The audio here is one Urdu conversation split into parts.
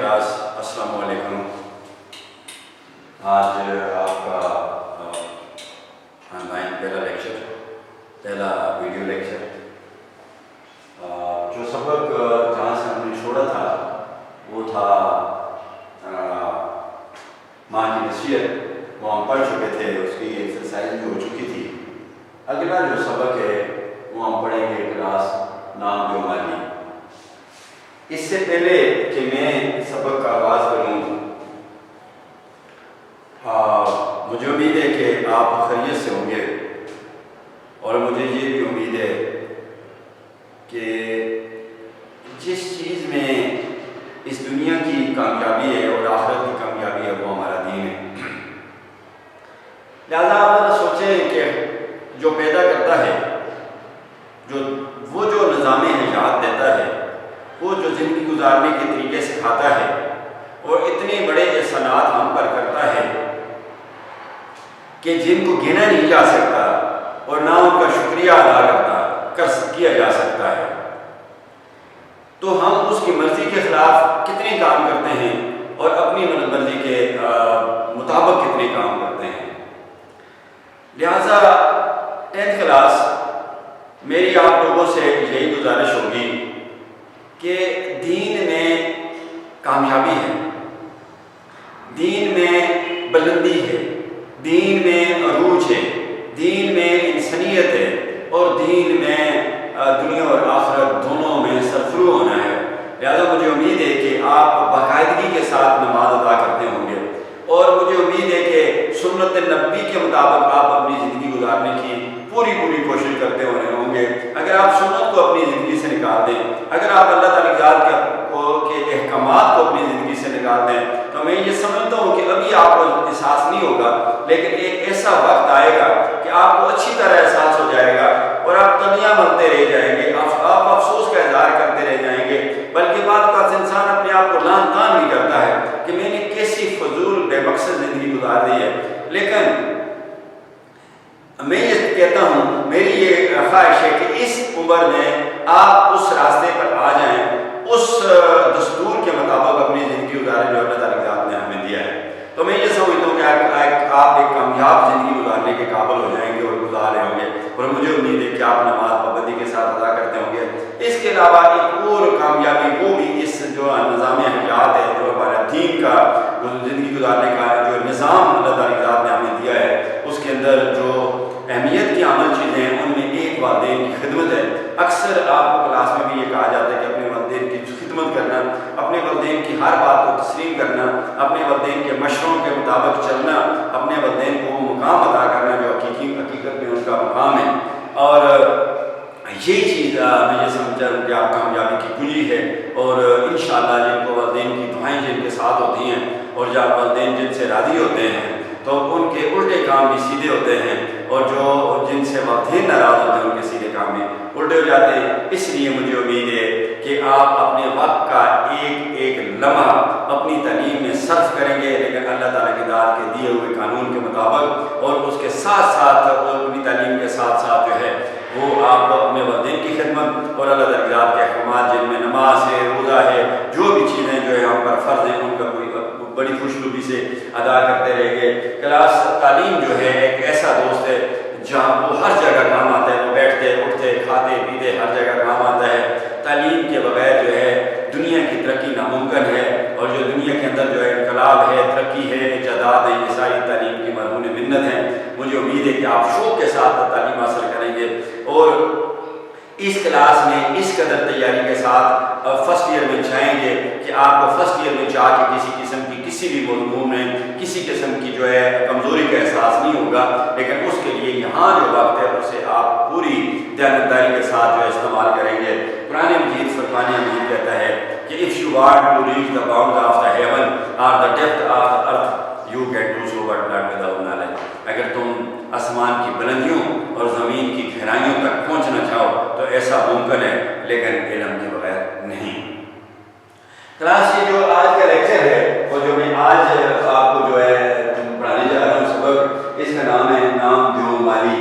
کلاس السلام علیکم۔ آج آپ کا آن لائن پہلا لیکچر، پہلا ویڈیو لیکچر، جو سبق جہاں سے ہم نے چھوڑا تھا وہ تھا ماں کی نصیحت، وہ ہم پڑھ چکے تھے، اس کی ایکسرسائز بھی ہو چکی تھی۔ اگلا جو سبق ہے وہ ہم پڑھیں گے کلاس نام دو مالی۔ اس سے پہلے کہ میں سبق کا آغاز کروں، مجھے امید ہے کہ آپ خیریت سے ہوں گے، اور مجھے یہ بھی امید ہے کہ جس چیز میں اس دنیا کی کامیابی ہے اور آخرت کی کامیابی ہے وہ ہمارا دین ہے۔ لہٰذا آپ ذرا سوچیں کہ جو پیدا کرتا ہے، وہ جو نظام حیات دیتا ہے، وہ جو زندگی گزارنے کے طریقے سکھاتا ہے اور اتنے بڑے احسانات ہم پر کرتا ہے کہ جن کو گنا نہیں جا سکتا اور نہ ان کا شکریہ ادا کیا جا سکتا ہے، تو ہم اس کی مرضی کے خلاف کتنے کام کرتے ہیں اور اپنی مرضی کے مطابق کتنے کام کرتے ہیں۔ لہذا 10th کلاس میری آپ لوگوں سے یہی گزارش ہوگی کہ دین میں کامیابی ہے، دین میں بلندی ہے، دین میں عروج ہے، دین میں انسانیت ہے، اور دین میں دنیا اور آخرت دونوں میں سرفرو ہونا ہے۔ لہذا مجھے امید ہے کہ آپ باقاعدگی کے ساتھ نماز ادا کرتے ہوں گے، اور مجھے امید ہے کہ سنت نبی کے مطابق آپ اپنی زندگی گزارنے کی پوری کوشش کرتے ہوں گے۔ اگر آپ سنت کو اپنی زندگی سے نکال دیں، اگر آپ اللہ تعالیٰ کے احکامات کو اپنی زندگی سے نکال دیں، تو میں یہ سمجھتا ہوں کہ ابھی آپ کو احساس نہیں ہوگا، لیکن ایک ایسا وقت آئے گا کہ آپ کو اچھی طرح احساس ہو جائے گا، اور آپ تنیاں ملتے رہ جائیں گے، آپ افسوس کا اظہار کرتے رہ جائیں گے، بلکہ بعد کا انسان اپنے آپ کو لعن طعن بھی کرتا ہے کہ میں نے کیسی فضول بے مقصد زندگی گزار دی ہے۔ لیکن میں یہ کہتا ہوں، میری یہ خواہش ہے کہ اس عمر میں آپ اس راستے پر آ جائیں، اس دستور کے مطابق اپنی زندگی گزاریں جو اللہ تعالیٰ نے ہمیں دیا ہے۔ تو میں یہ سمجھتا ہوں کہ آپ ایک کامیاب زندگی گزارنے کے قابل ہو جائیں گے اور گزار رہے ہوں گے، اور مجھے امید ہے کہ آپ نماز پابندی کے ساتھ ادا کرتے ہوں گے۔ اس کے علاوہ ایک اور کامیابی وہ بھی اس جو نظام حیات ہے، جو ہمارا دین کا زندگی گزارنے کا جو نظام اللہ تعالیٰ نے ہمیں دیا ہے، اس کے اندر جو اہمیت کی عمل چیزیں ہیں ان میں ایک والدین کی خدمت ہے۔ اکثر آپ کو کلاس میں بھی یہ کہا جاتا ہے کہ اپنے والدین کی خدمت کرنا، اپنے والدین کی ہر بات کو تسلیم کرنا، اپنے والدین کے مشوروں کے مطابق چلنا، اپنے والدین کو وہ مقام ادا کرنا جو حقیقت میں ان کا مقام ہے۔ اور یہ چیز میں یہ سمجھتا ہوں کہ آپ کامیابی کی کنجی ہے، اور انشاءاللہ جن کو والدین کی دعائیں جن کے ساتھ ہوتی ہیں اور جب والدین جن سے راضی ہوتے ہیں تو ان کے الٹے کام بھی سیدھے ہوتے ہیں، اور جو جن سے والدین ناراض ہوتے ہیں ان کے سیدھے کام بھی الٹے ہو جاتے ہیں۔ اس لیے مجھے امید ہے کہ آپ اپنے وقت کا ایک لمحہ اپنی تعلیم میں صرف کریں گے، لیکن اللہ تعالیٰ کی ذات کے دیے ہوئے قانون کے مطابق، اور اس کے ساتھ اپنی تعلیم کے ساتھ جو ہے وہ آپ اپنے والدین کی خدمت اور اللہ تعالیٰ کی ذات کے احکامات جن میں نماز ہے، روزہ ہے، جو بھی چیزیں جو ہے ہم پر فرض ہیں، ان کا کوئی بڑی خوشنودی سے ادا کرتے رہیں گے۔ کلاس تعلیم جو ہے ایک ایسا دوست ہے جہاں وہ ہر جگہ کام آتا ہے، وہ بیٹھتے اٹھتے کھاتے پیتے ہر جگہ کام آتا ہے۔ تعلیم کے بغیر جو ہے دنیا کی ترقی ناممکن ہے، اور جو دنیا کے اندر جو ہے انقلاب ہے، ترقی ہے، ایجادات ہے، یہ ساری تعلیم کی مرہون منت ہے۔ مجھے امید ہے کہ آپ شوق کے ساتھ تعلیم حاصل کریں گے، اور اس کلاس میں اس قدر تیاری کے ساتھ فرسٹ ایئر میں جائیں گے کہ آپ کو فرسٹ ایئر میں جا کے کسی قسم کی کسی بھی مضمون میں کسی قسم کی جو ہے کمزوری کا احساس نہیں ہوگا، لیکن اس کے لیے یہاں جو وقت ہے اسے آپ پوری دیانتداری کے ساتھ جو ہے استعمال کریں گے۔ قرآن مجید فرقان حمید کہتا ہے کہ if you want to reach the bounds of the heaven or the depth of the earth you can do so but not without knowledge۔ اگر تم آسمان کی بلندیوں اور زمین کی گہرائیوں تک پہنچنا چاہو تو ایسا ممکن ہے، لیکن علم کے بغیر نہیں۔ کلاس یہ جو آج کا لیکچر ہے اور جو میں آج آپ کو جو ہے پڑھانے جا رہا ہوں سبق، اس کا نام ہے نام دیو مالی۔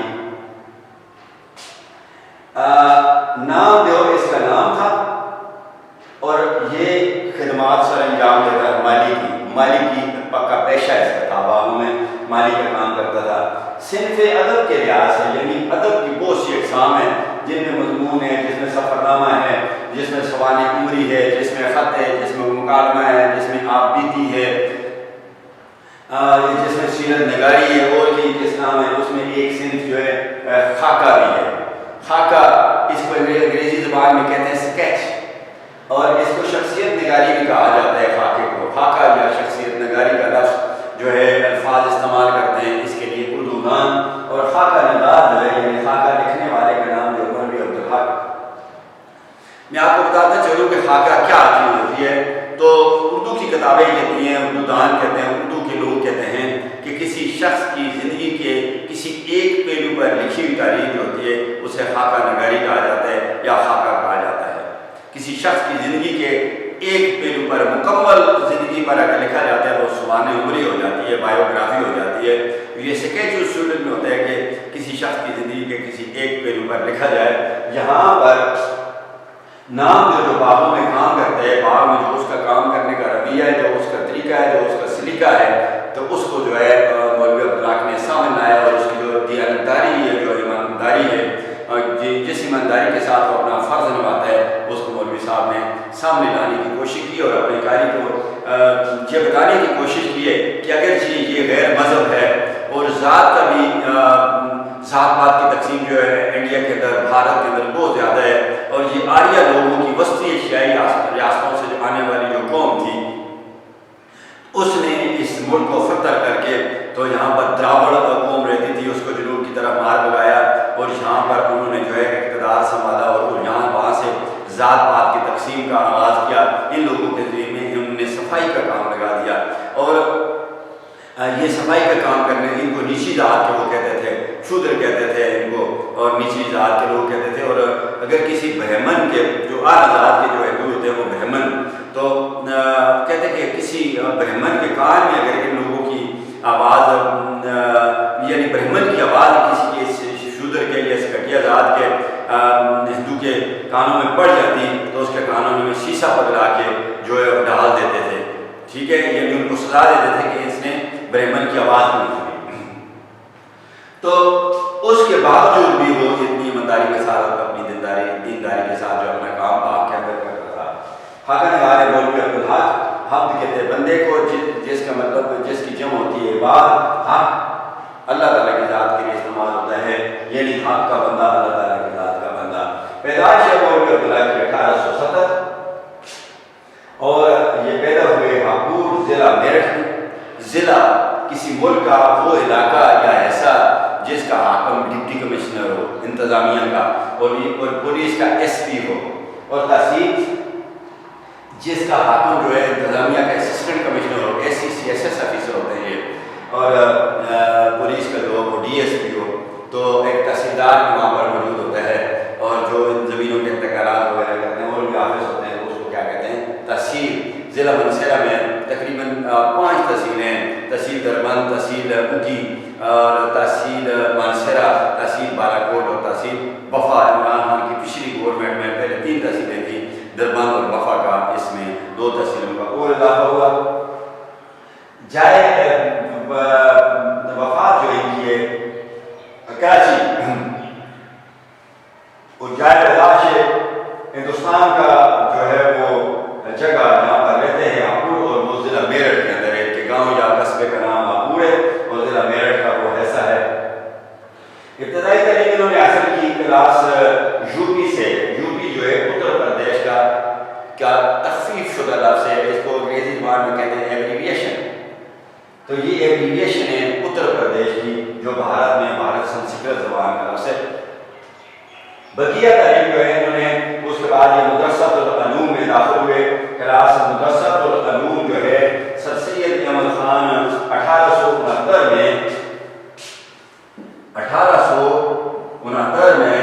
نام دیو اس کا نام تھا، اور یہ خدمات سر انجام دیتا کی پکا پیشہ اس کا تھا، باغوں میں مالی کا کام کرتا تھا۔ صنف ادب کے لحاظ سے یعنی ادب کی بہت سی اقسام ہیں جن میں مضمون ہے، جس میں سفر نامہ ہے، جس میں سوانح عمری ہے، جس میں خط ہے، جس میں مکالمہ ہے، جس میں آپ بیتی ہے، جس میں سیرت نگاری ہے، اور بھی جس نام ہے اس میں ایک صنف جو ہے خاکہ بھی ہے۔ خاکہ اس کو انگریزی زبان میں کہتے ہیں اسکیچ، اور اس کو شخصیت نگاری بھی کہا جاتا ہے۔ خاکے کو خاکہ یا شخصیت نگاری کا لفظ جو ہے الفاظ استعمال کرتے ہیں اس کے لیے اردو دان، اور خاکہ نگار جو ہے یعنی خاکہ لکھنے والے کا نام جو مولوی عبدالحق۔ میں آپ کو بتاتا چلوں کہ خاکہ کیا چیز ہوتی ہے۔ تو اردو کی کتابیں کہتی ہیں، اردو دان کہتے ہیں، اردو کے لوگ کہتے ہیں کہ کسی شخص کی زندگی کے کسی ایک پہلو پر لکھی ہوئی تاریخ جو ہوتی ہے اسے خاکہ نگاری کہا جاتا ہے یا خاکہ کہا جاتا ہے۔ کسی شخص کی زندگی کے ایک پہلو پر، مکمل زندگی پر اگر لکھا جاتا ہے تو سوانح عمری ہو جاتی ہے، بایوگرافی ہو جاتی ہے۔ یہ اسکیچ اس صورت میں ہوتا ہے کہ کسی شخص کی زندگی کے کسی ایک پہلو پر لکھا جائے۔ یہاں پر نام جو باغوں میں کام کرتا ہے، باغ میں جو اس کا کام کرنے کا رویہ ہے، جو اس کا طریقہ ہے، جو اس کا سلیقہ ہے، تو اس کو جو ہے مولوی عبدالحق نے سامنے لایا، اور اس کی جو دیانتداری ہے، جو ایمانداری ہے، جس ایمانداری کے ساتھ وہ اپنا فرض نبھاتا ہے، اس کو مولوی صاحب نے سامنے لانے کی کوشش کی، اور اپنے قاری کو یہ بتانے کی کوشش کی ہے کہ اگرچہ یہ غیر مذہب ہے اور ذات کا بھی ذات پات کی تقسیم جو ہے انڈیا کے اندر، بھارت کے اندر بہت زیادہ ہے، اور یہ آریہ لوگوں کی وسطی ایشیائی ریاستوں سے جو آنے والی جو قوم تھی اس نے اس ملک کو فتح کر کے، تو یہاں پر دراوڑ قوم رہتی تھی، اس کو جنوب کی طرف مار لگایا، اور یہاں پر انہوں نے جو ہے اقتدار سنبھالا، اور یہاں وہاں سے ذات پات کی تقسیم کا آغاز کیا۔ ان لوگوں کے ذریعے میں انہوں نے صفائی کا کام لگا دیا، اور یہ صفائی کا کام کرنے ان کو نیچی ذات کے وہ کہتے تھے، شودر کہتے تھے ان کو، اور نچلی ذات کے لوگ کہتے تھے۔ اور اگر کسی برہمن کے جو اعلیٰ ذات کے جو ہندو ہوتے ہیں وہ برہمن، تو کہتے ہیں کہ کسی برہمن کے کان میں اگر ان لوگوں کی آواز یعنی برہمن کی آواز کسی شودر کے یا گھٹیا ذات کے ہندو کے کانوں میں پڑ جاتی تو اس کے کانوں میں شیشہ پگلا کے جو ہے ڈال دیتے تھے، ٹھیک ہے، یعنی ان کو سزا دیتے تھے کہ اس نے برہمن کی آواز نہیں سنی۔ تو اس کے باوجود بھی وہ اتنی ایمانداری کے ساتھ اپنی دینداری کے ساتھ جو اپنا کام پاک کے اندر کرتا تھا۔ خاکہ نگار مولوی عبدالحق، حق کہتے ہیں بندے کو جس کا مطلب جس کی جمع ہوتی ہے عباد، حق اللہ تعالیٰ کی ذات کے لیے استعمال ہوتا ہے، یعنی حق کا بندہ، اللہ تعالیٰ کی ذات کا بندہ۔ پیدائش مولوی عبدالحق کی 1870، اور یہ پیدا ہوئے ہاپور ضلع میرٹھ میں۔ ضلع کسی ملک کا وہ علاقہ یا ایسا جس کا حاکم ڈپٹی کمشنر ہو انتظامیہ کا، اور پولیس کا ایس پی ہو، اور تحصیل جس کا حاکم جو ہے انتظامیہ کا اسسٹنٹ کمشنر ہو، S C C S S officer ہوتے ہیں یہ، اور پولیس کا جو وہ ڈی ایس پی ہو، تو ایک تحصیلدار وہاں پر موجود ہوتا ہے، اور جو ان زمینوں کے انتقالات وغیرہ کرتے ہیں، اور ان کے آفس ہوتے ہیں، اس کو کیا کہتے ہیں تحصیل۔ ضلع منصیرہ میں تقریباً 5 تحصیلیں ہیں، تحصیل دربند، تحصیل اگی، اور تحصیل مانسہرہ، تحصیل بالاکوٹ، اور تحصیل بفا۔ عمران خان کی پچھلی گورنمنٹ میں پہلے 3 تحصیلیں تھیں، دربند اور بفا کا، اس میں 2 تحصیلوں کا اور اضافہ ہوا۔ جائے وفات جو ان کی ہے کراچی، اور جائے پیدائش ہندوستان کا جو ہے وہ جگہ جہاں پر رہتے ہیں ہاپور، اور وہ ضلع میرٹھ کے اندر ہے، کہ گاؤں یا قصبے کا نام ہاپور ہے اور ضلع میرٹھ کا وہ ایسا ہے۔ ابتدائی تعلیم انہوں نے حاصل کی کلاس یو پی سے۔ یو پی جو ہے اتر پردیش کا تخفیف شدہ لفظ ہے، اس کو انگریزی زبان میں کہتے ہیں ایبریویشن، تو یہ ایبریویشن ہے اتر پردیش کی، جو بھارت میں بھارت سنسکرت زبان کا لفظ ہے۔ بقیہ تعلیم جو ہے انہوں نے اس کے بعد یہ مدرسۃ العلوم میں داخل ہوئے۔ کلاس مدرسۃ العلوم جو ہے سر سید احمد خان 1869 میں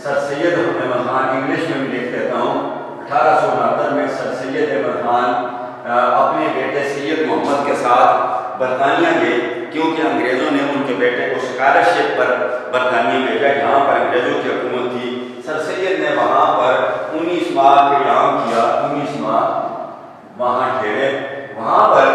سر سید احمد خان، انگلش میں بھی لکھ دیتا ہوں، 1869 میں سر سید احمد خان اپنے بیٹے سید محمد کے ساتھ برطانیہ گئے، کیونکہ انگریزوں نے ان کے بیٹے کو اسکالرشپ پر برطانیہ بھیجا، جہاں پر انگریزوں کی حکومت تھی۔ سر سید نے وہاں پر 19 ماہ قیام کیا، 19 ماہ وہاں ٹھہرے۔ وہاں پر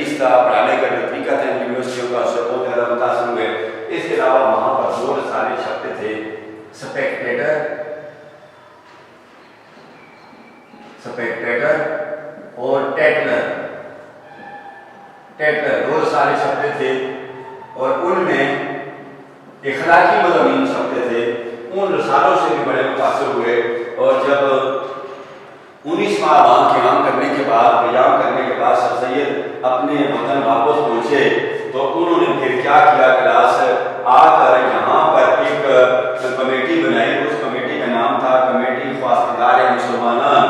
تدریس تھا، پڑھانے کا جو طریقہ تھا یونیورسٹیوں کا، اس سے بہت زیادہ متاثر ہوئے۔ اس کے علاوہ وہاں پر 2 رسالے چھپتے تھے، سپیکٹیٹر اور ٹیٹلر، 2 رسالے چھپتے تھے اور ان میں اخلاقی مضامین چھپتے تھے۔ ان رسالوں سے بھی بڑے متاثر ہوئے، اور جب 19واں عوام قیام کرنے کے بعد سر سید اپنے وطن واپس پہنچے تو انہوں نے پھر کیا کیا، کلاس آ کر یہاں پر ایک کمیٹی بنائی۔ اس کمیٹی کا نام تھا کمیٹی خواستگار مسلمانان۔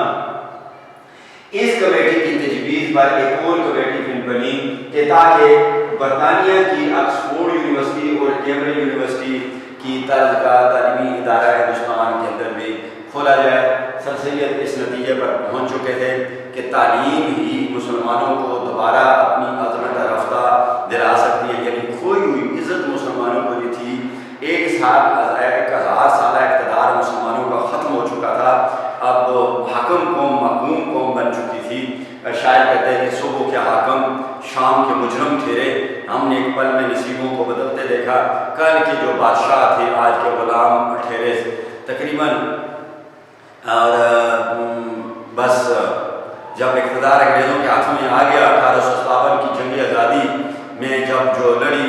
اس کمیٹی کی تجویز پر ایک اور کمیٹی بنی کہ تاکہ برطانیہ کی آکسفورڈ یونیورسٹی اور کیمبرج یونیورسٹی کی طرز کا تعلیمی ادارہ ہندوستان کے اندر بھی کھولا جائے۔ سر سید اس نتیجے پر پہنچ چکے تھے کہ تعلیم ہی مسلمانوں کو دوبارہ اپنی عظمت رفتہ دلا سکتی ہے، یعنی کھوئی ہوئی عزت مسلمانوں کو جو تھی، 1000 سالہ اقتدار مسلمانوں کا ختم ہو چکا تھا، اب حاکم قوم محکوم قوم بن چکی تھی۔ شاعر کہتے ہیں کہ صبح کے حاکم شام کے مجرم ٹھہرے، ہم نے ایک پل میں نصیبوں کو بدلتے دیکھا، کل کے جو بادشاہ تھے آج کے غلام ٹھہرے تقریباً۔ اور بس جب اقتدار انگریزوں کے ہاتھوں میں آ گیا، 1857 کی جنگ آزادی میں جب جو لڑی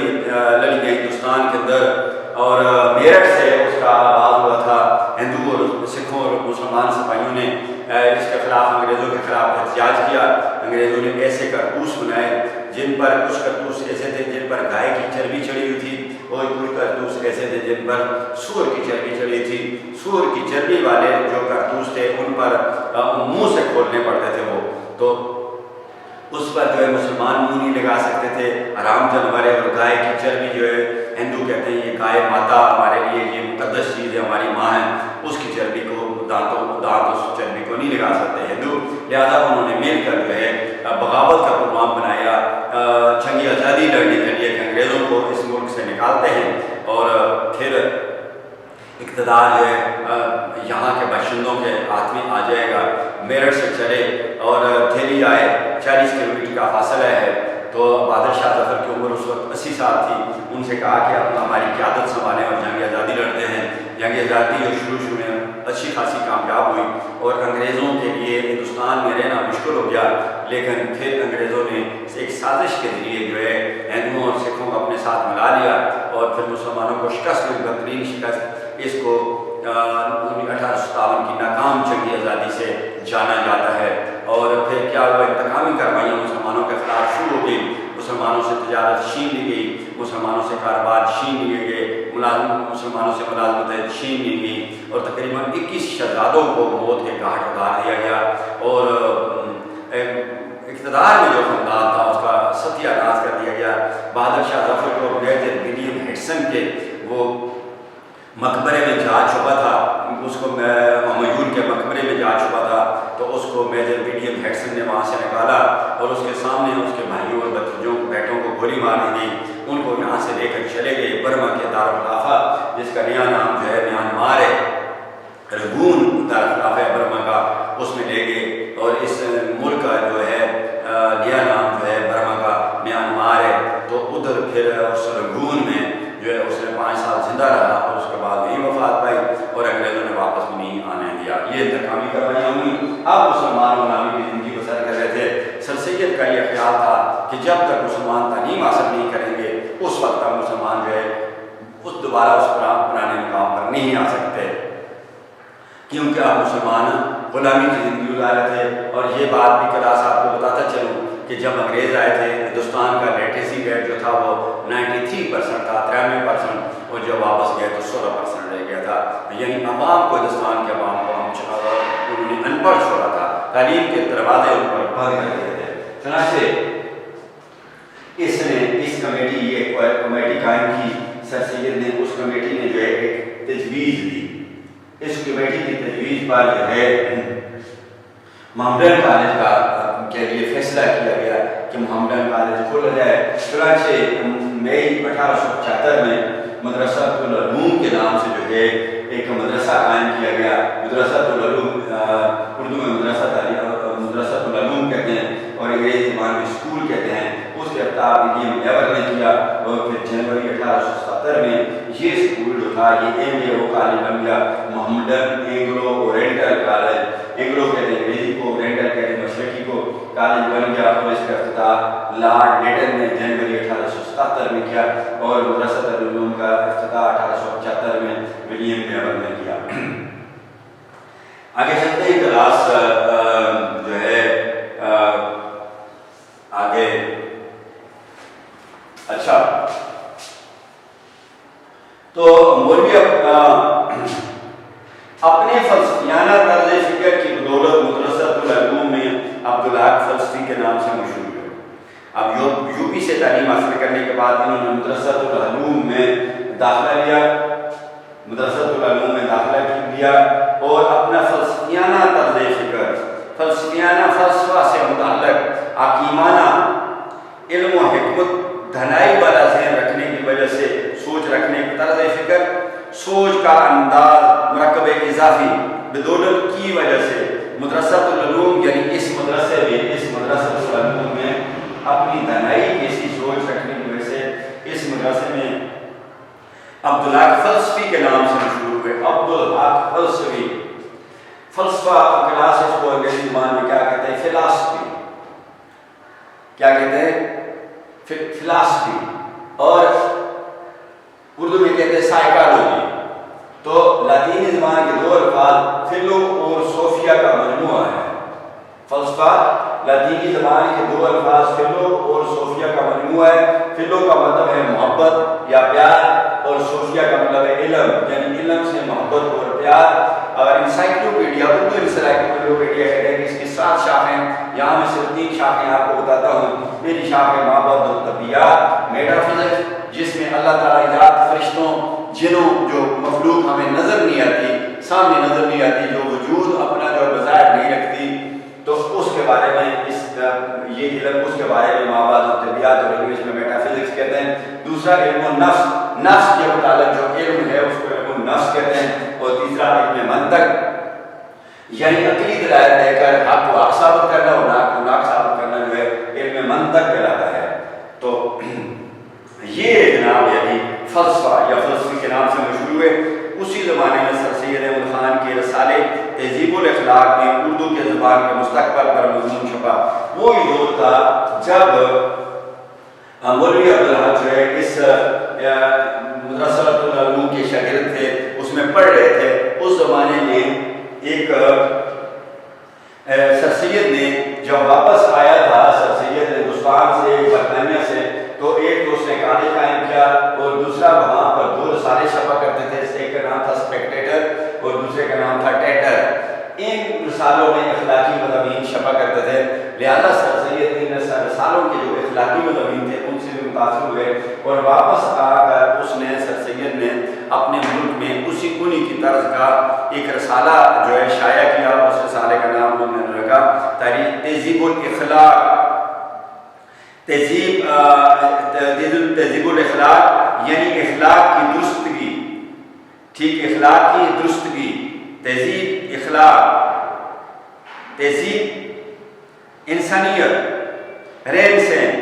گئی ہندوستان کے اندر، اور میرٹھ سے اس کا آغاز ہوا تھا، ہندو اور سکھوں اور مسلمان سپاہیوں نے اس کے خلاف، انگریزوں کے خلاف احتجاج کیا۔ انگریزوں نے ایسے کارتوس بنائے جن پر کچھ کارتوس ایسے تھے جن پر گائے کی چربی چڑھی ہوئی تھی، اور کچھ کارتوس ایسے تھے جن پر سور کی چربی چڑھی تھی۔ سور کی چربی والے جو کارتوس تھے ان پر منہ سے کھولنے پڑتے تھے وہ، تو اس پر جو ہے مسلمان منہ نہیں لگا سکتے تھے، حرام جانور ہے۔ اور گائے کی چربی جو ہے ہندو کہتے ہیں یہ گائے ماتا ہمارے لیے یہ مقدس چیز ہے، ہماری ماں ہے، اس کی چربی کو دانت اس چربی کو نہیں لگا سکتے ہندو، لہذا انہوں نے مل کر جو ہے بغاوت کا پروگرام بنایا، جنگ آزادی لڑنے کے لیے کہ انگریزوں کو اس ملک سے نکالتے ہیں، اور پھر اقتدار جو ہے یہاں کے باشندوں کے ہاتھ میں آ جائے گا۔ میرٹھ سے چلے اور دہلی آئے، 40 کلومیٹر کا فاصلہ ہے، تو بہادر شاہ ظفر کی عمر اس وقت 80 سال تھی۔ ان سے کہا کہ اب ہماری قیادت سنبھالیں اور جنگ آزادی لڑتے ہیں۔ جنگ آزادی جو شروع میں اچھی خاصی کامیاب ہوئی، اور انگریزوں کے لیے ہندوستان میں رہنا مشکل ہو گیا، لیکن پھر انگریزوں نے ایک سازش کے ذریعے جو ہے ہندوؤں اور سکھوں کو اپنے ساتھ ملا لیا، اور پھر مسلمانوں کو شکست میں بہترین شکست، اس کو 1857 کی ناکام جنگ آزادی سے جانا جاتا ہے۔ اور پھر کیا ہوا، انتقامی کارروائیاں مسلمانوں کے خلاف شروع ہو گئی، مسلمانوں سے تجارت چھین لی گئی، مسلمانوں سے کاروبار چھین لیے گئے، مسلمانوں سے ملازمتیں چھین لی گئی، اور تقریباً 21 شہزادوں کو موت کے گھاٹ اتار دیا گیا، اور اقتدار میں جو خاندان تھا اس کا ستیہ ناش کر دیا گیا۔ بہادر شاہ ظفر کو میجر ولیم ہیڈسن کے وہ مقبرے میں جا چھپا تھا، اس کو ہمایون کے مقبرے میں جا چھپا تھا، تو اس کو میجر ولیم ہیڈسن نے وہاں سے نکالا، اور اس کے سامنے اس کے بھائیوں اور بھتیجوں بیٹوں کو گولی مار دی گئی۔ ان کو یہاں سے لے کر چلے گئے برما کے دارالخلافہ، جس کا نیا نام جو ہے میانمار ہے، رنگون دارالخلافہ ہے برما کا، اس میں لے گئے، اور اس ملک کا جو ہے نیا نام جو ہے برما کا میانمار ہے۔ تو ادھر پھر اس رنگون میں جو ہے اس نے 5 سال زندہ رہا، اور اس کے بعد وہی وفات پائی، اور انگریزوں نے واپس بھی نہیں آنے دیا۔ یہ انتقامی کارروائیاں ہوئیں۔ اب مسلمان غلامی کی زندگی بسر کر رہے تھے۔ سر سید کا یہ خیال تھا کہ جب تک مسلمان تعلیم حاصل نہیں کریں گے، اس وقت تک مسلمان جو ہے اس دوبارہ اس پرانے مقام پر نہیں آ سکتے، کیونکہ اب مسلمان غلامی کی زندگی گزار رہے تھے۔ اور یہ بات بھی کلاس آپ کو بتاتا چلوں کہ جب انگریز آئے تھے، ہندوستان کا لیٹریسی ریٹ جو تھا وہ 93% تھا، 93%، اور جب واپس گئے تو 16% رہ گیا تھا، یعنی عوام کو، ہندوستان کے عوام کو انہوں نے ان پڑھ چھوڑا تھا، تعلیم کے دروازے ان پر بند کر دیے تھے۔ چنانچہ اس نے اس کمیٹی، یہ کمیٹی قائم کی سر سید نے۔ اس کمیٹی نے جو ہے ایک تجویز دی، اس کمیٹی کی تجویز پر جو ہے محمدن کالج کا کے لیے فیصلہ کیا گیا کہ محمدن کالج کھولا جائے۔ چنانچہ مئی 1875 میں مدرسہ العلوم کے نام سے جو ہے ایک مدرسہ قائم کیا گیا۔ مدرسہ العلوم اردو میں مدرسہ العلوم کہتے ہیں، اور انگریزی زبان میں اسکول کہتے ہیں۔ افتتاح ولیم ایور نے کیا، اور پھر جنوری 1877 میں یہ اسکول جو تھا یہ MAO کالج بن گیا، Mohammedan Anglo oriental college, Anglo کہتے ہیں انگریزی کو، اورینٹل کہتے ہیں مشرقی کو، کالج بن گیا، اور اس کا افتتاح لارڈ لیٹن نے جنوری 1877 میں کیا، اور مدرسۃ العلوم کا افتتاح 1875 میں ولیم ایور نے کیا۔ آگے چلتے ہیں، کلاس جو ہے آگے، اچھا تو مولوی اپنے فلسفیانہ طرز فکر کی بدولت مدرسۃ العلوم میں عبدالحق فلسفی کے نام سے مشہور ہے۔ اب یو پی سے تعلیم حاصل کرنے کے بعد انہوں نے مدرسۃ العلوم میں داخلہ لیا، مدرسۃ العلوم میں داخلہ لیا، اور اپنا فلسفیانہ طرز فکر، فلسفیانہ فلسفہ سے متعلق حکیمانہ علم و حکمت، دھنائی والا ذہن رکھنے کی وجہ سے، سوچ رکھنے کی طرز فکر، سوچ کا انداز مرکب اضافی بدولت کی وجہ سے مدرسۃ العلوم یعنی اس مدرسۃ العلوم میں اپنی دھنائی کیسی سوچ رکھنے کی وجہ سے اس مدرسے میں عبدالحق فلسفی کے نام سے مشہور ہوئے۔ عبدالحق فلسفی، فلسفہ کلاس اس کو انگریزی زبان میں کیا کہتے ہیں؟ فلاسفی، کیا کہتے ہیں؟ فلاسفی، اور اردو میں کہتے ہیں سائیکالوجی۔ تو لاطینی زبان کے دو الفاظ فلو اور صوفیہ کا مجموعہ ہے۔ فلسفہ لاطینی زبان کے دو الفاظ فلو اور صوفیہ کا مجموعہ ہے۔ فلو کا مطلب ہے محبت یا پیار، اور صوفیہ کا مطلب ہے علم، یعنی علم سے محبت اور پیار۔ اور انسائکلوپیڈیا، اردو انسائکلوپیڈیا کہتے ہیں کہ اس کی 7 شاخیں، یہاں میں صرف 3 شاخیں آپ کو بتاتا ہوں۔ میری شاخ ہے محبت و طبیعت، میٹا فزکس، جس میں اللہ تعالیٰ ایجاد فرشتوں، جنوں، جو مخلوق ہمیں نظر نہیں آتی، سامنے نظر نہیں آتی، جو وجود اپنا جو بظاہر نہیں رکھتی، تو اس کے بارے میں یہ علم، اس کے بارے میں محبت و طبیعت، اور انگلش میں میٹا فزکس کہتے ہیں۔ دوسرا علم النفس، نفس کے متعلق جو علم ہے اس کو علم النفس کہتے ہیں۔ اور تیسرا علم منطق، یعنی عقلی دلائل دے کر حق کو حق ثابت کرنا اور ناحق کو ناحق ثابت کرنا جو ہے علم منطق کہلاتا ہے۔ تو یہ جناب یعنی فلسفہ یا فلسفی کے نام سے مشہور ہوئے۔ اسی زمانے میں سر سید احمد خان کے رسالے تہذیب الاخلاق میں اردو کے زبان کے مستقبل پر مضمون چھپا۔ وہی دور تھا جب مولوی عبدالحق جو ہے اس مدرسۃ العلوم کے شاگرد تھے، اس میں پڑھ رہے تھے۔ اس زمانے میں ایک سر سید نے جب واپس آیا تھا، سر سید ہندوستان سے، برطانیہ سے، تو ایک تو اس نے کالج قائم کیا، اور دوسرا وہاں پر 2 رسالے چھپا کرتے تھے، ایک کا نام تھا سپیکٹیٹر اور دوسرے کا نام تھا ٹیٹر۔ ان رسالوں میں اخلاقی مضامین چھپا کرتے تھے، لہذا سر سید ان رسالوں کے جو اخلاقی مضامین تھے ان سے بھی متاثر ہوئے، اور واپس آ کر اس نے سر سید نے اپنے ملک میں انہی کی طرز کا ایک رسالہ جو ہے شائع کیا۔ اس رسالے کا نام انہوں نے رکھا تہذیب الاخلاق۔ تہذیب الاخلاق یعنی اخلاق کی درستگی، ٹھیک، اخلاق کی درستگی، تہذیب اخلاق، تہذیب انسانیت، رہن سہن،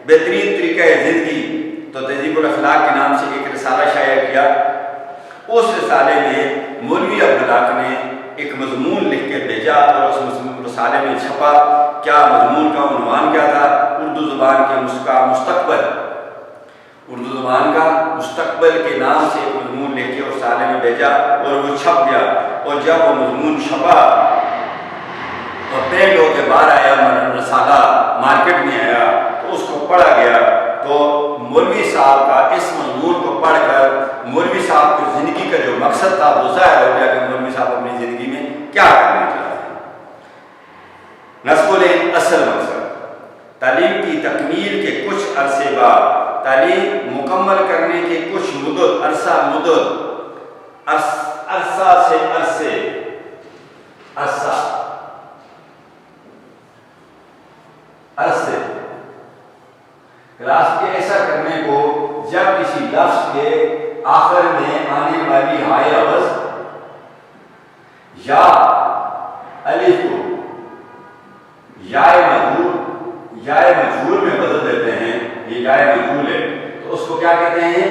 بہترین طریقہ زندگی۔ تو تہذیب الاخلاق کے نام سے ایک رسالہ شائع کیا۔ اس رسالے میں مولوی عبدالحق نے ایک مضمون لکھ کے بھیجا، اور اس رسالے میں چھپا۔ کیا مضمون کا عنوان کیا تھا؟ اردو زبان کے مستقبل، اردو زبان کا مستقبل کے نام سے ایک مضمون لکھ کے اس رسالے میں بھیجا، اور وہ چھپ گیا۔ اور جب وہ مضمون چھپا اور پرنٹ ہو کے باہر آیا، رسالہ مارکیٹ میں آیا، تو اس کو پڑھا گیا، تو مولوی صاحب کا اس مضمون کو پڑھ کر مولوی صاحب کی زندگی کا جو مقصد تھا وہ ظاہر ہو گیا کہ مولوی صاحب اپنی زندگی میں کیا کرنا چاہتے ہیں۔ نصب العلم اصل مقصد، تعلیم کی تکمیل کے کچھ عرصے بعد، تعلیم مکمل کرنے کے کچھ مدت، عرصے کلاس کے ایسا کرنے کو جب کسی لفظ کے آخر میں آنے والی ہائے عوض یا الف کو یا مجھول میں بدل دیتے ہیں، یہ جائے مجھول ہے، تو اس کو کیا کہتے ہیں؟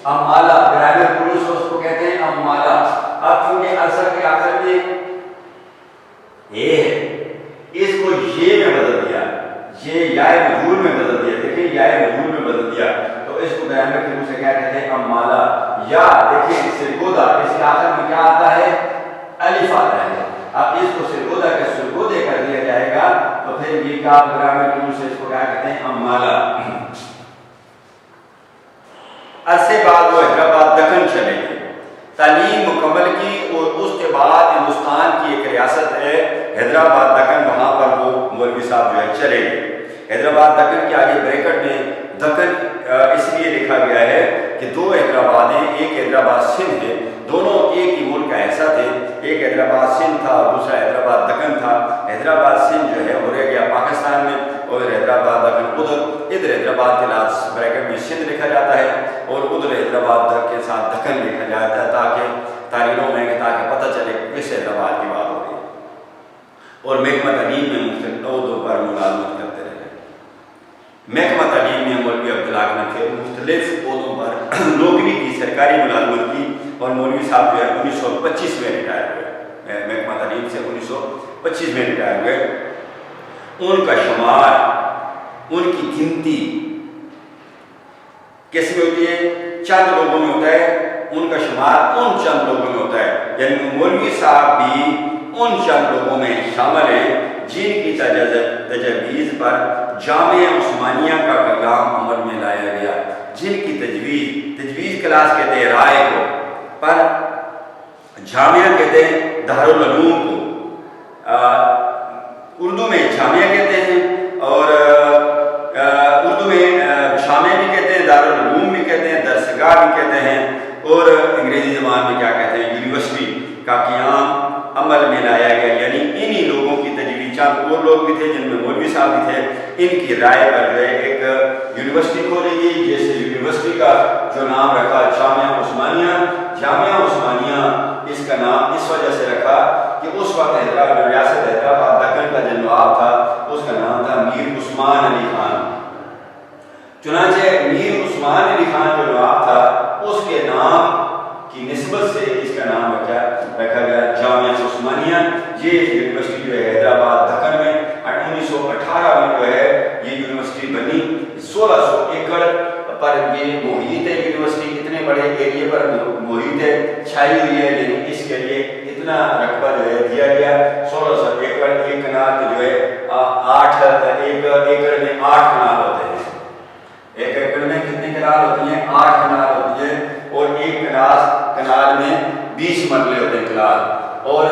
امالہ. گرامر پروس اس کو کہتے ہیں امالہ. اب چونکہ اثر کے آخر میں اے ہے، اس کو یہ میں بدل دیا، یہ یائے مجھول میں بدل دیا. دیکھیں یائے مجھول میں بدل دیا، تو اس کو گرامر کے روح سے کیا کہتے ہیں؟ امالہ. یا دیکھیں سرگودا، اس کے آخر میں کیا آتا ہے؟ الف آتا ہے. اب اس کو سرگودا کے سرگودے کر دیا جائے گا تو پھر یہ کا گرامر کے روح سے اس کو کیا کہتے ہیں؟ امالہ. عرصے بعد وہ حیدرآباد دکن چلے گئے، تعلیم مکمل کی، اور اس کے بعد ہندوستان کی ایک ریاست ہے حیدرآباد دکن، وہاں پر وہ مولوی صاحب جو ہے چلے گئے. حیدرآباد دکن کے آگے بریکٹ میں دکن اس لیے لکھا گیا ہے کہ دو حیدرآباد ہیں، ایک حیدرآباد سندھ ہے، دونوں ایک ہی ملک کا حصہ تھے. ایک حیدرآباد سندھ تھا اور دوسرا حیدرآباد دکن تھا. حیدرآباد سندھ جو ہے وہ رہ گیا پاکستان میں، اور حیدرآباد دکن ادھر حیدرآباد کے لاسٹ بریکٹ میں سندھ لکھا جاتا ہے، اور ادھر حیدرآباد کے ساتھ دکن لکھا جاتا ہے، تاکہ تاریخوں میں تاکہ پتہ چلے کس حیدرآباد کی بات ہو رہی ہے. اور محکمہ تعلیم میں مختلف عہدوں پر ملازمت کرتے رہے. محکمہ تعلیم میں مولوی عبدالحق نے پھر مختلف عہدوں پر نوکری کی، سرکاری ملازمت کی، اور مولوی صاحب جو ہے 1925 میں ریٹائر ہوئے. محکمہ تعلیم سے 1925 میں ریٹائر ہوئے. ان کا شمار، ان کی گنتی کس میں ہوتی ہے؟ چند لوگوں میں ہوتا ہے. ان کا شمار ان چند لوگوں میں ہوتا ہے، یعنی مولوی صاحب بھی ان چند لوگوں میں شامل ہیں جن کی تجویز پر جامعہ عثمانیہ کا پیغام عمل میں لایا گیا. جن کی تجویز کلاس کہتے ہیں رائے کو، پر جامعہ کہتے ہیں دارالعلوم کو. اردو میں جامعہ کہتے ہیں، اور اردو میں جامعہ بھی کہتے ہیں، دارالعلوم بھی کہتے ہیں، درسگاہ بھی کہتے ہیں، اور انگریزی زبان میں کیا کہتے ہیں؟ یونیورسٹی کا قیام عمل میں لایا گیا. یعنی انہی لوگوں کی تجویز، چند اور لوگ بھی تھے جن میں مولوی صاحب بھی تھے، ان کی رائے پر جو ہے ایک یونیورسٹی کھولی گئی، جیسے یونیورسٹی کا جو نام رکھا جامعہ عثمانیہ. جامعہ عثمانیہ اس کا نام اس وجہ سے رکھا کہ اس وقت ریاست حیدرآباد دکن کا جو نواب تھا اس کا نام تھا میر عثمان علی خان. چنانچہ میر عثمان علی خان جو نواب تھا اس کے نام کی نسبت سے اس کا نام رکھا گیا جامعہ عثمانیہ. یہ یونیورسٹی جو ہے حیدرآباد دکن میں 1918 میں جو ہے یہ یونیورسٹی بنی. 1600 ایکڑ پر یہ محیط ہے یونیورسٹی، اتنے بڑے ایریے پر محیط ہے، چھائی ہوئی ہے، لیکن اس کے لیے اتنا رقبہ جو ہے دیا گیا. 1600 ایکڑ، ایک کنال جو ہے 8 ایکڑ میں 8 کنال ہوتے ہیں. ایک ایکڑ میں کتنے کنال ہوتی ہیں؟ 8 کنال ہوتی ہے، اور ایک کنال میں 20 مرلے ہوتے ہیں کنال، اور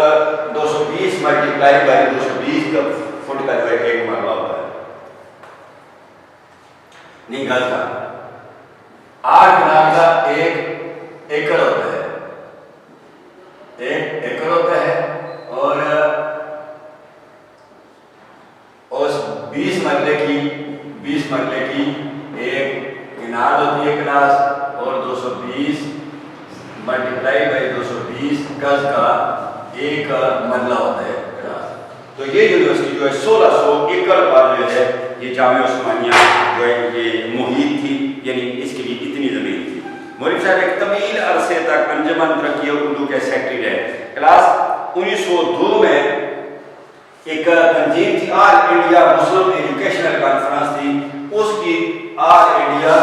220 ملٹیپلائی بائی 220 فٹ کا جو ہے ایک مرلہ ہوتا ہے. نہیں غلط تھا، 8 کنال کا ایک ایکڑ ہوتا ہے، ایک ایکڑ ہوتا ہے، اور اس 20 مرلے کی ایک کنال ہوتی ہے کلاس، اور 220 ملٹیپلائی بائی 220 گز کا ایک مرلہ ہوتا ہے کلاس. تو یہ یونیورسٹی جو ہے 1600 ایکڑ پر جو ہے یہ جامعہ عثمانیہ جو ہے یہ محیط تھی، یعنی اس کے لیے اتنی زمین تھی. مولوی صاحب ایک طویل عرصے تک انجمن ترقی اردو کے سیکرٹری رہے. کلاس 1902 میں ایک تنظیم تھی، آل انڈیا مسلم ایجوکیشنل کانفرنس تھی. اس کی آل انڈیا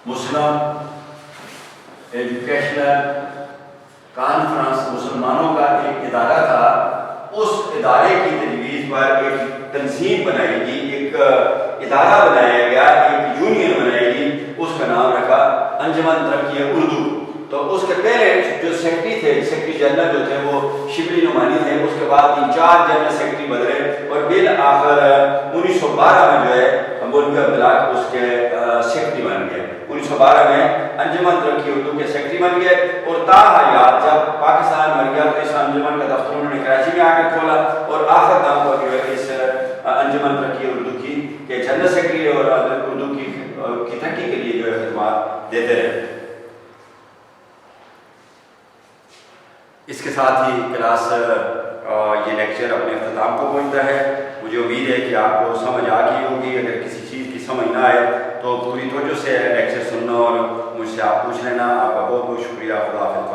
مسلم ایجوکیشنل کانفرنس مسلمانوں کا ایک ادارہ تھا. اس ادارے کی تجویز پر ایک تنظیم بنائی گئی، ایک ادارہ بنایا گیا، ایک یونین بنائی گئی. اس کا نام رکھا انجمن ترقی اردو. تو اس کے پہلے جو سیکرٹری تھے، سیکرٹری جنرل جو تھے وہ شبلی نعمانی تھے. اس کے بعد 3-4 جنرل سیکرٹری بدلے، اور بالآخر 1912 میں جو ہے مولوی عبدالحق اس کے سیکرٹری بن گئے. 1912 میں انجمن ترقی اردو کے سیکرٹری بن گئے. اور تاحیات جب پاکستان مر گیا تو اس انجمن کا دفتر انہوں نے کراچی میں آ کر کھولا، اور آخر دم پر جو ہے اس انجمن ترقی اردو کی کے جنرل سیکرٹری اور اردو کی ترقی کے لیے جو ہے خدمات دیتے رہے. اس کے ساتھ ہی کلاس یہ لیکچر اپنے اختتام کو پہنچتا ہے۔ مجھے امید ہے کہ آپ کو سمجھ آ گئی ہوگی۔ اگر کسی چیز کی سمجھ نہ آئے تو پوری توجہ سے لیکچر سننا اور مجھ سے آپ پوچھ لینا۔ آپ کا بہت بہت شکریہ۔ خدا حافظ۔